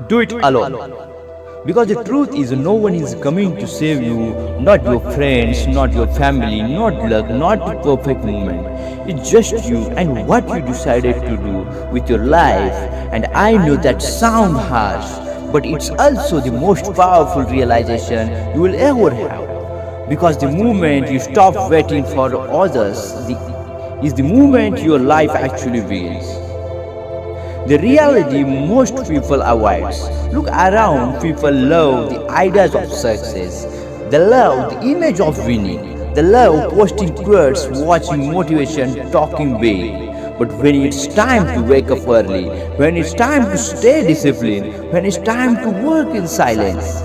Do it alone. Because the truth is, no one is coming to save you, not your friends, not your family, not luck, not the perfect moment. It's just you and what you decided to do with your life. And I know that sounds harsh, but it's also the most powerful realization you will ever have. Because the moment you stop waiting for others is the moment your life actually begins. The reality most people avoid. Look around, people love the ideas of success. They love the image of winning. They love posting quotes, watching motivation, talking big. But when it's time to wake up early, when it's time to stay disciplined, when it's time to work in silence,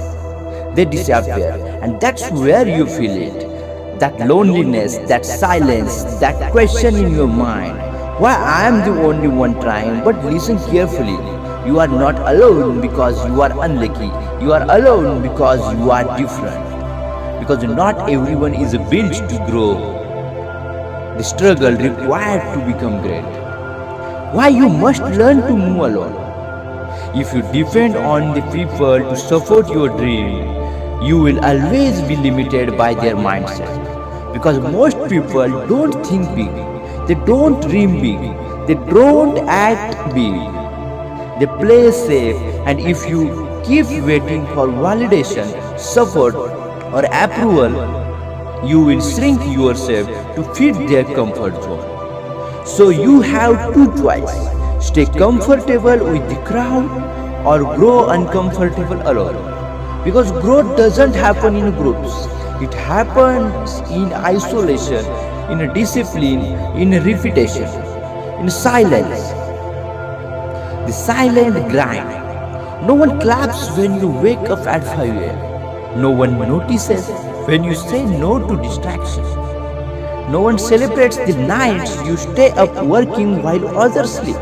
they disappear. And that's where you feel it. That loneliness, that silence, that question in your mind. Why I am the only one trying? But listen carefully. You are not alone because you are unlucky. You are alone because you are different. Because not everyone is built to grow the struggle required to become great. Why you must learn to move alone? If you depend on the people to support your dream, you will always be limited by their mindset. Because most people don't think big, they don't dream big, they don't act big, they play safe, and if you keep waiting for validation, support, or approval, you will shrink yourself to fit their comfort zone. So you have two choices: stay comfortable with the crowd or grow uncomfortable alone. Because growth doesn't happen in groups, it happens in isolation, in a discipline, in a repetition, in silence. The silent grind. No one claps when you wake up at 5 a.m. No one notices when you say no to distraction. No one celebrates the nights you stay up working while others sleep.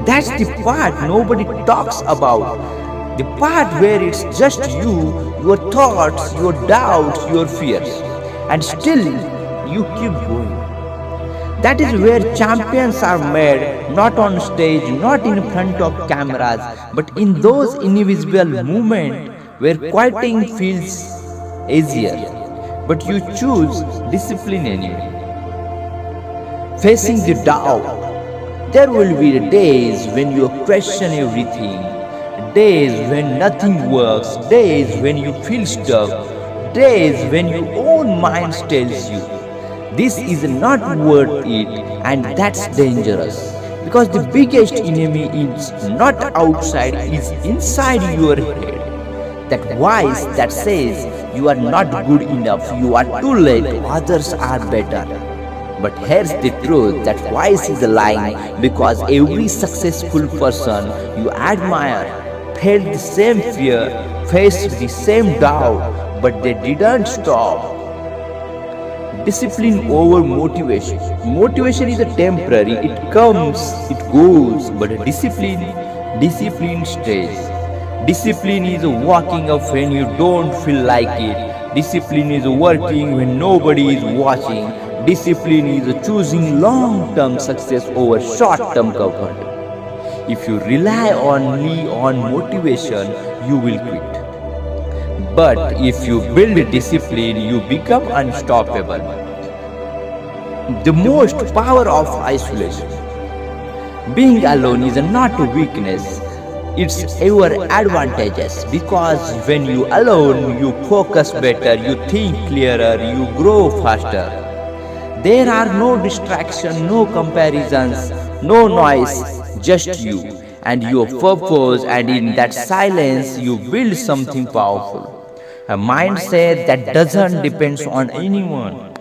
That's the part nobody talks about. The part where it's just you, your thoughts, your doubts, your fears. And still you keep going. That is where champions are made, not on stage, not in front of cameras, but in those invisible moments where quieting feels easier. But you choose discipline anyway. Facing the doubt. There will be days when you question everything, days when nothing works, days when you feel stuck, days when your own mind tells you this is not worth it, and that's dangerous. Because the biggest enemy is not outside, is inside your head. That voice that says you are not good enough, you are too late, others are better. But here's the truth, that voice is lying, because every successful person you admire felt the same fear, faced the same doubt, but they didn't stop. Discipline over motivation. Motivation is a temporary, it comes, it goes, but discipline stays. Discipline is walking up when you don't feel like it. Discipline is working when nobody is watching. Discipline is choosing long-term success over short-term comfort. If you rely only on motivation, you will quit. But if you build discipline, you become unstoppable. The most power of isolation. Being alone is not a weakness, it's your advantageous, because when you alone, you focus better, you think clearer, you grow faster. There are no distractions, no comparisons, no noise, just you and your purpose, and in that silence you build something powerful. A mindset that doesn't depend on anyone.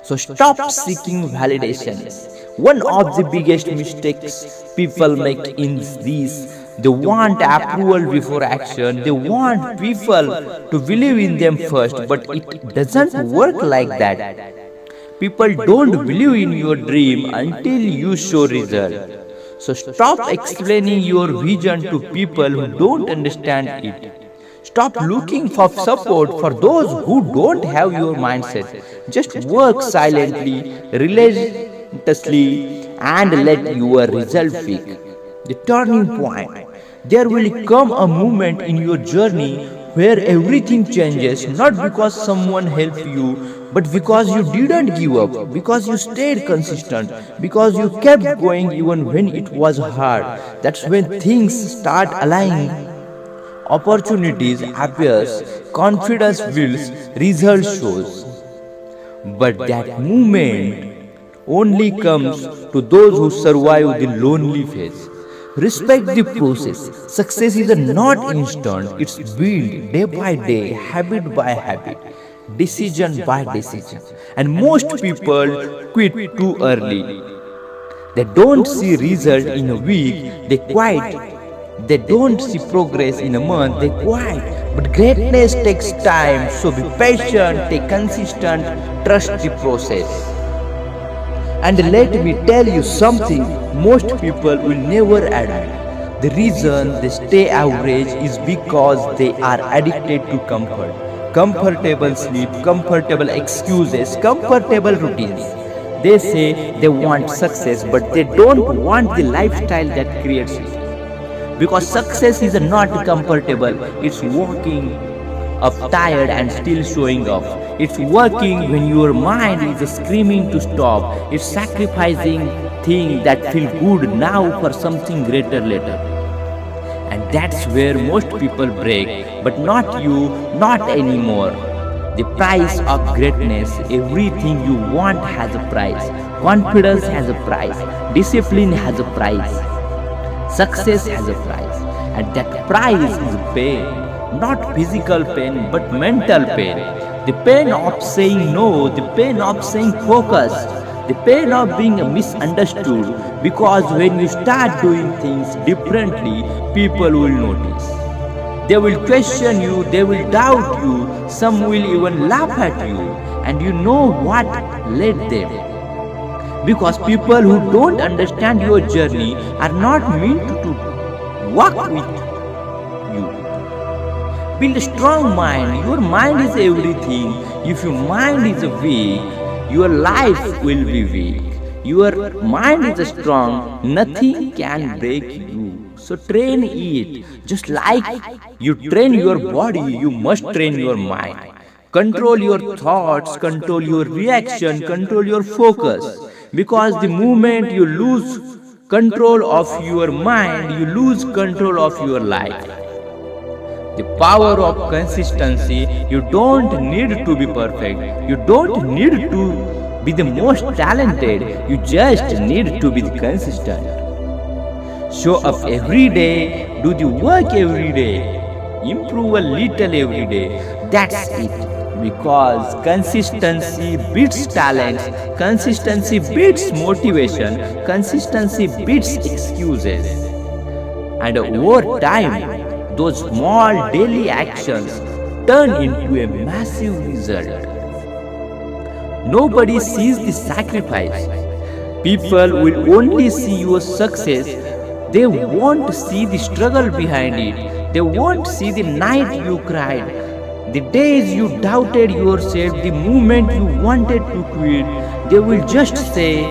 So stop seeking validation. One of the biggest mistakes people make in this, they want approval before action. They want people to believe in them first, but it doesn't work like that. People don't believe in your dream until you show result. So stop explaining your vision to people who don't understand it. Stop looking for support for those who don't have your mindset. Just work silently, relentlessly, and let your result speak. The turning point. There will come a moment in your journey where everything changes, not because someone helped you, but because you didn't give up, because you stayed consistent, because you kept going even when it was hard. That's when things start aligning. Opportunities appears, confidence builds, result shows. But that moment only comes to those who survive the lonely phase. Respect the process. Success is not instant, it's built day by day, habit by habit, decision by decision. And most people quit too early. They don't see result in a week, they quit. They don't see progress in a month, they quit. But greatness takes time, so be patient, stay consistent, trust the process. And let me tell you something most people will never admit. The reason they stay average is because they are addicted to comfort. Comfortable sleep, comfortable excuses, comfortable routines. They say they want success, but they don't want the lifestyle that creates it. Because success is not comfortable, it's walking up tired and still showing up. It's working when your mind is screaming to stop. It's sacrificing things that feel good now for something greater later. And that's where most people break, but not you, not anymore. The price of greatness, everything you want has a price. Confidence has a price. Discipline has a price. Success has a price, and that price is pain. Not physical pain, but mental pain. The pain of saying no, the pain of saying focus, the pain of being misunderstood. Because when you start doing things differently, people will notice. They will question you, they will doubt you, some will even laugh at you. And you know what? Let them. Because people who don't understand your journey are not meant to walk with you. Build a strong mind. Your mind is everything. If your mind is weak, your life will be weak. Your mind is strong, nothing can break you. So train it. Just like you train your body, you must train your mind. Control your thoughts, control your reaction, control your focus. Because the moment you lose control of your mind, you lose control of your life. The power of consistency, you don't need to be perfect. You don't need to be the most talented. You just need to be consistent. Show up every day, do the work every day, improve a little every day. That's it. Because consistency beats talent, consistency beats motivation, consistency beats excuses. And over time, those small daily actions turn into a massive result. Nobody sees the sacrifice. People will only see your success. They won't see the struggle behind it. They won't see the night you cried, the days you doubted yourself, the moment you wanted to quit. They will just say,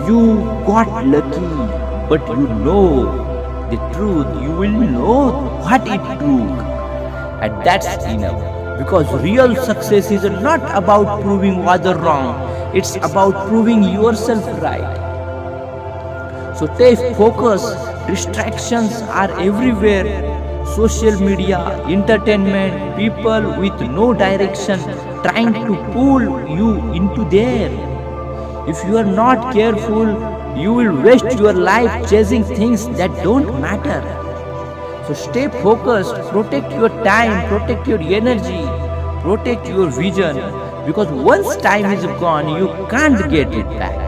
you got lucky. But you know the truth, you will know what it took. And that's enough. Because real success is not about proving others wrong, it's about proving yourself right. So stay focused. Distractions are everywhere. Social media, entertainment, people with no direction trying to pull you into there. If you are not careful, you will waste your life chasing things that don't matter. So stay focused, protect your time, protect your energy, protect your vision. Because once time is gone, you can't get it back.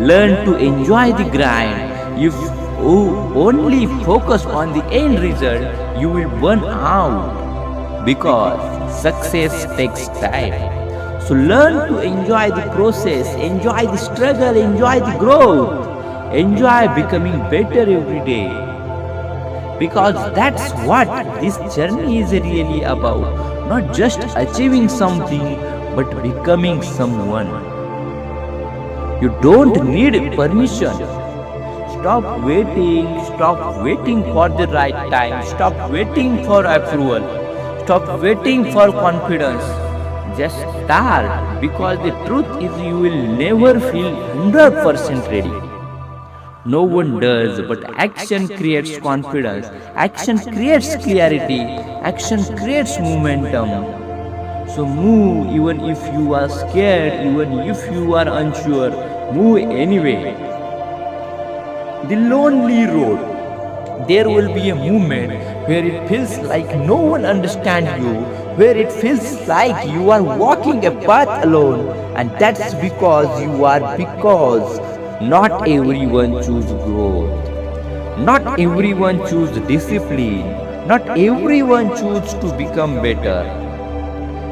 Learn to enjoy the grind. If you only focus on the end result, you will burn out. Because success takes time. So learn to enjoy the process, enjoy the struggle, enjoy the growth, enjoy becoming better every day. Because that's what this journey is really about. Not just achieving something, but becoming someone. You don't need permission. Stop waiting, Stop waiting for the right time. Stop waiting for approval. Stop waiting for confidence. Just start, because the truth is you will never feel 100% ready. No one does, but action creates confidence. Action creates clarity. Action creates momentum. So move even if you are scared, even if you are unsure. Move anyway. The lonely road. There will be a moment where it feels like no one understands you, where it feels like you are walking a path alone, and that's because not everyone chooses growth. Not everyone chooses discipline. Not everyone chooses to become better.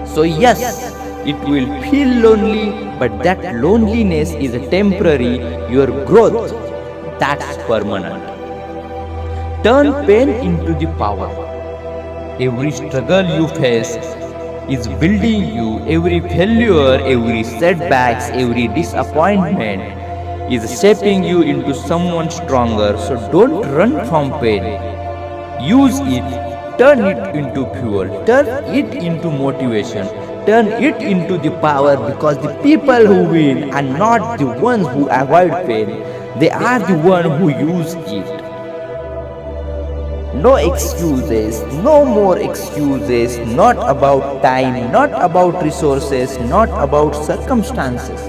So yes, it will feel lonely, but that loneliness is temporary. Your growth, that's permanent. Turn pain into the power. Every struggle you face is building you. Every failure, every setbacks, every disappointment is shaping you into someone stronger. So don't run from pain. Use it, turn it into fuel, turn it into motivation, turn it into the power, because the people who win are not the ones who avoid pain, they are the ones who use it. No excuses, no more excuses, not about time, not about resources, not about circumstances.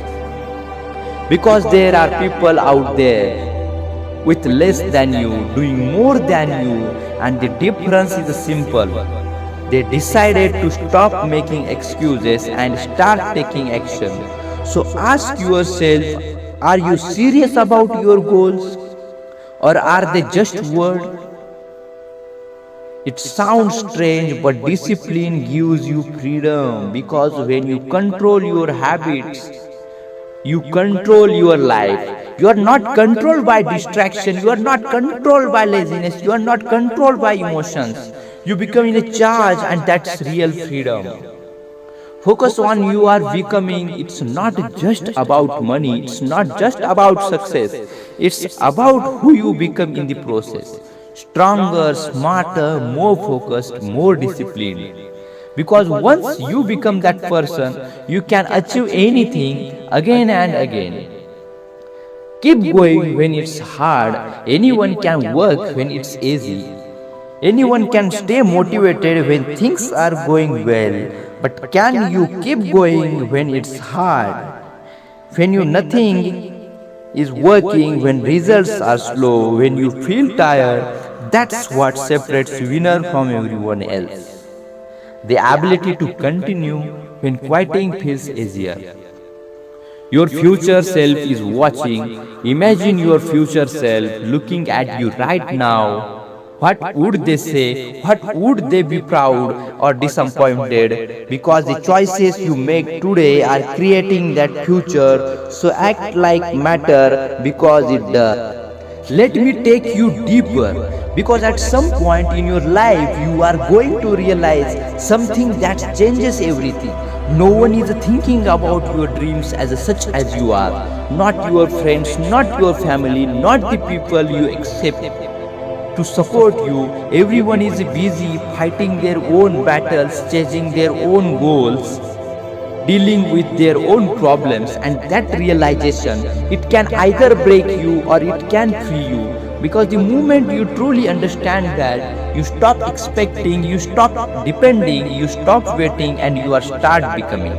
Because there are people out there with less than you, doing more than you, and the difference is simple. They decided to stop making excuses and start taking action. So ask yourself, are you serious about your goals, or are they just words? It sounds strange, but discipline gives you freedom, because when you control your habits, you control your life. You are not controlled by distraction, you are not controlled by laziness, you are not controlled by emotions. You become in a charge, and that's real freedom. Focus on you are becoming. It's not just about money, it's not just about success, it's about who you become in the process. Stronger, smarter, more focused, more disciplined. Because once you become that person, you can achieve anything again and again. Keep going when it's hard. Anyone can work when it's easy. Anyone can stay motivated when things are going well. But can you keep going when it's hard? When you nothing is working, when results are slow, when you feel tired, that's what separates winner from everyone else. The ability to continue when quitting feels easier. Your future self is watching. Imagine your future self looking at you right now. What would they say? What would they be proud or disappointed? Because the choices you make today are creating that future. So act like matter, because it does. Let me take you deeper, because at some point in your life you are going to realize something that changes everything. No one is thinking about your dreams as such as you are. Not your friends, not your family, not the people you accept to support you. Everyone is busy fighting their own battles, chasing their own goals, dealing with their own problems, and that realization, it can either break you or it can free you. Because the moment you truly understand that, you stop expecting, you stop depending, you stop waiting, and you are start becoming.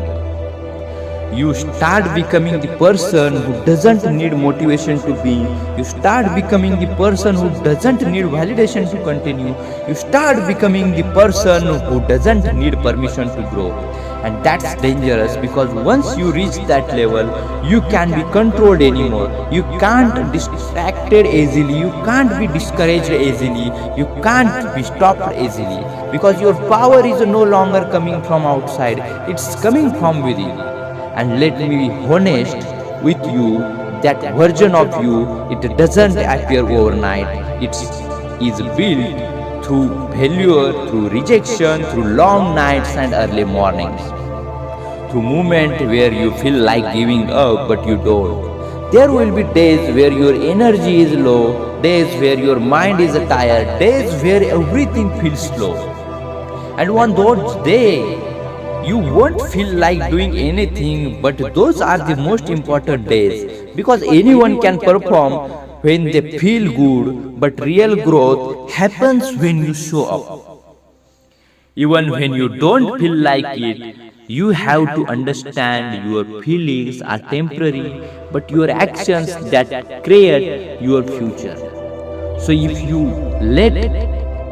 You start becoming the person who doesn't need motivation to be. You start becoming the person who doesn't need validation to continue. You start becoming the person who doesn't need permission to grow. And that's dangerous, because once you reach that level, you can't be controlled anymore. You can't be distracted easily. You can't be discouraged easily. You can't be stopped easily, because your power is no longer coming from outside. It's coming from within. And let me be honest with you, that version of you, it doesn't appear overnight. It is built through failure, through rejection, through long nights and early mornings, through moments where you feel like giving up but you don't. There will be days where your energy is low, days where your mind is tired, days where everything feels slow. And on those days, you won't feel like doing anything, but those are the most important days because anyone can perform when they feel good, but real growth happens when you show up. Even when you don't feel like it, you have to understand your feelings are temporary, but your actions that create your future. So if you let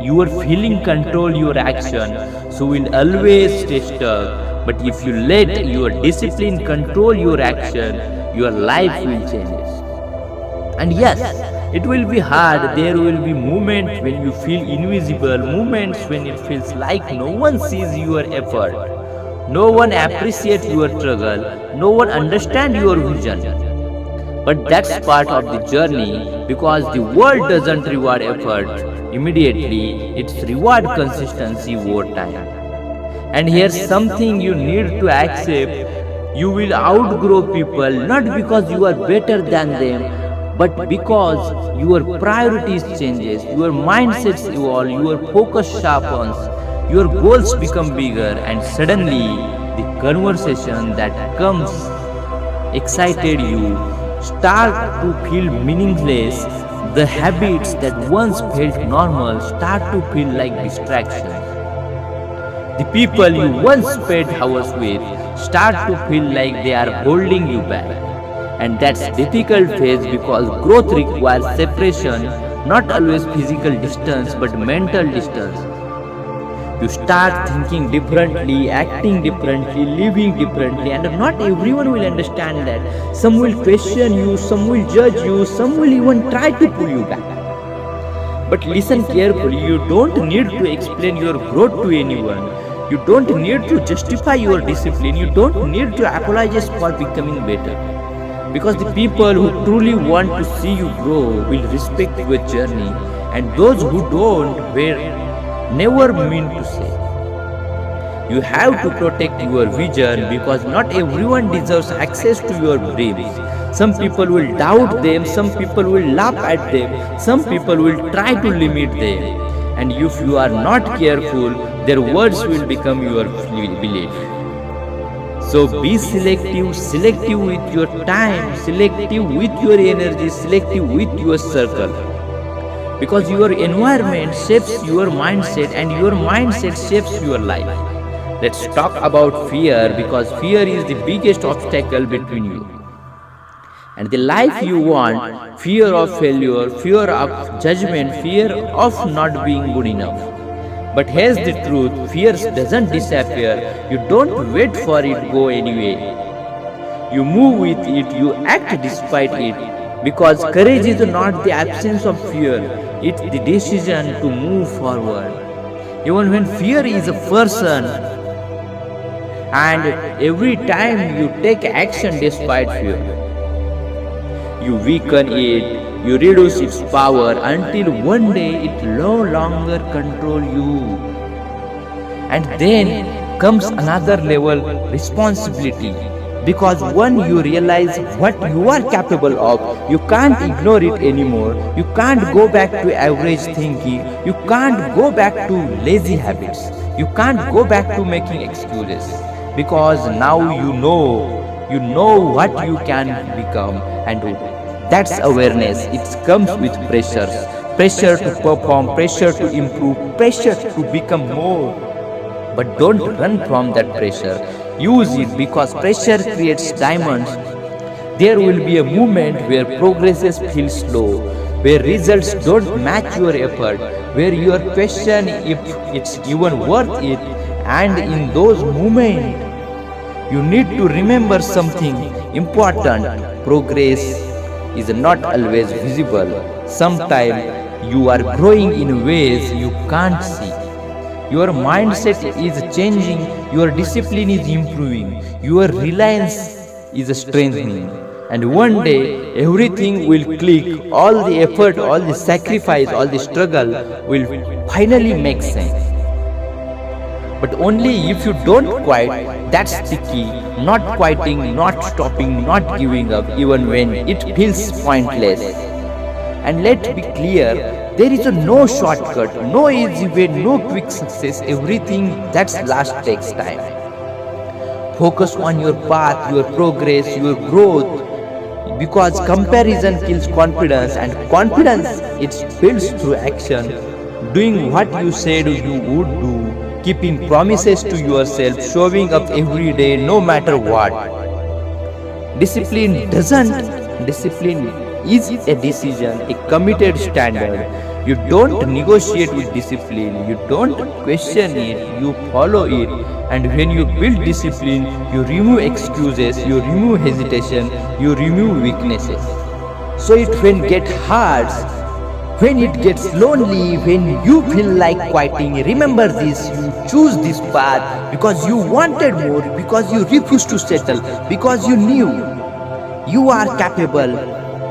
your feeling control your action, so will always stay stuck. But if you let your discipline control your action, your life will change. And yes, it will be hard. There will be moments when you feel invisible, moments when it feels like no one sees your effort, no one appreciates your struggle, no one understands your vision. But that's part of the journey because the world doesn't reward effort immediately, it's reward consistency over time. And here's something you need to accept: you will outgrow people not because you are better than them, but because your priorities changes, your mindsets evolve, your focus sharpens, your goals become bigger, and suddenly the conversation that comes excited you start to feel meaningless. The habits that once felt normal start to feel like distractions. The people you once spent hours with start to feel like they are holding you back. And that's difficult phase because growth requires separation, not always physical distance but mental distance. You start thinking differently, acting differently, living differently, and not everyone will understand that. Some will question you, some will judge you, some will even try to pull you back. But listen carefully, you don't need to explain your growth to anyone. You don't need to justify your discipline. You don't need to apologize for becoming better. Because the people who truly want to see you grow will respect your journey, and those who don't were never meant to say. You have to protect your vision because not everyone deserves access to your dreams. Some people will doubt them, some people will laugh at them, some people will try to limit them. And if you are not careful, their words will become your belief. So be selective with your time, selective with your energy, selective with your circle. Because your environment shapes your mindset and your mindset shapes your life. Let's talk about fear because fear is the biggest obstacle between you and the life you want. Fear of failure, fear of judgment, fear of not being good enough. But here's the truth: fear doesn't disappear. You don't wait for it to go anyway. You move with it, you act despite it. Because courage is not the absence of fear, it's the decision to move forward. Even when fear is a person, and every time you take action despite fear, you weaken it, you reduce its power until one day it no longer controls you. And then comes another level: responsibility. Because when you realize what you are capable of, you can't ignore it anymore. You can't go back to average thinking. You can't go back to lazy habits. You can't go back to making excuses. Because now you know what you can become, and that's awareness. It comes with pressures. Pressure to perform, pressure to improve, pressure to become more. But don't run from that pressure. Use it because pressure creates diamonds. There will be a moment where progresses feel slow, where results don't match your effort, where you question if it's even worth it. And in those moments, you need to remember something important: progress is not always visible. Sometimes you are growing in ways you can't see. Your mindset is changing, your discipline is improving, your reliance is strengthening. And one day everything will click, all the effort, all the sacrifice, all the struggle will finally make sense. But only if you don't quit. That's the key. Not quitting, not stopping, not giving up even when it feels pointless. And let's be clear, there is no shortcut, no easy way, no quick success. Everything that's last takes time. Focus on your path, your progress, your growth, because comparison kills confidence, and confidence it's built through action. Doing what you said you would do, keeping promises to yourself, showing up every day no matter what. Discipline is a decision, a committed standard. You don't negotiate with discipline, you don't question it, you follow it. And when you build discipline, you remove excuses, you remove hesitation, you remove weaknesses. So it when get hard, when it gets lonely, when you feel like quitting, remember this: you choose this path because you wanted more, because you refused to settle, because you knew you are capable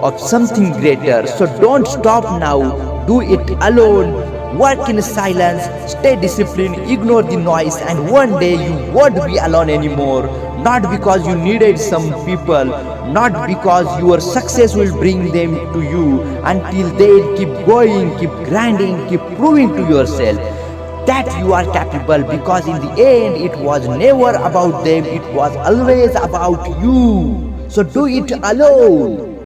of something greater. So don't stop now. Do it alone. Work in silence. Stay disciplined. Ignore the noise. And one day you won't be alone anymore. Not because you needed some people, not because your success will bring them to you. Until then, keep going, keep grinding, keep proving to yourself that you are capable, because in the end it was never about them, it was always about you. So do it alone.